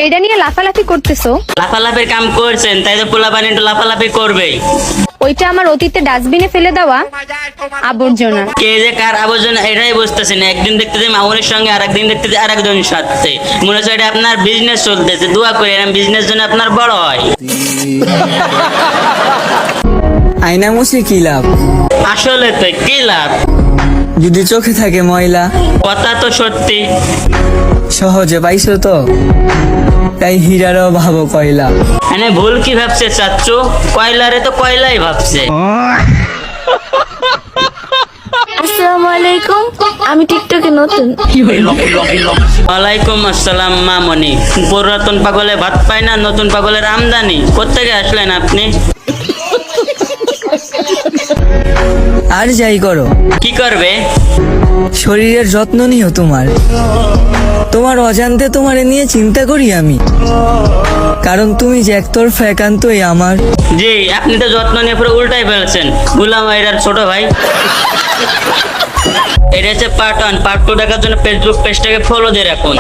এটা নিয়ে লাফালাফি করতেছো? লাফালাফির কাম করছেন তাই তো পোলাপানি একটু লাফালাফি করবেই। ওইটা আমার অতীতে ডাস্টবিনে ফেলে দেওয়া আবর্জনা। কে যে কার আবর্জনা এটাই বুঝতেছি না। একদিন দেখতেছি মামুনের সঙ্গে আর একদিন দেখতেছি আর একজনের সাথে। মনে হচ্ছে এটা আপনার বিজনেস চলতেছে। দোয়া করি এরকম বিজনেস যেন আপনার বড় হয়। আয়না মুছে কি লাভ, আসলে তো কি লাভ? যদি চোখে থাকে ময়লা। কথা তো সত্যি। সহজে পাইছো তো, তাই হীরারও ভাবো কয়লা। মানে ভুল কি ভাবছে চাচ্চু? কয়লারে তো কয়লাই ভাবছে। আসসালামু আলাইকুম, আমি টিকটকে নতুন। ওয়ালাইকুম আসসালাম মামনি। পুরাতন পাগলে ভাত পায় না, নতুন পাগলের আমদানি। কোত্থেকে আসলেন আপনি? আর যাই করো, কি করবে? শরীরের যত্ন নিও তোমার। তোমার অজান্তে তোমারে নিয়ে চিন্তা করি আমি, কারণ তুমি যে একতরফা একান্তই আমার। জি, আপনি তো যত্ন নিয়ে পুরো উল্টাই ফেলছেন। গুলাম এটার ছোট ভাই। এটা হচ্ছে পার্ট 1। পার্ট 2 দেখার জন্য ফেসবুক পেজটাকে ফলো দিয়ে রাখুন।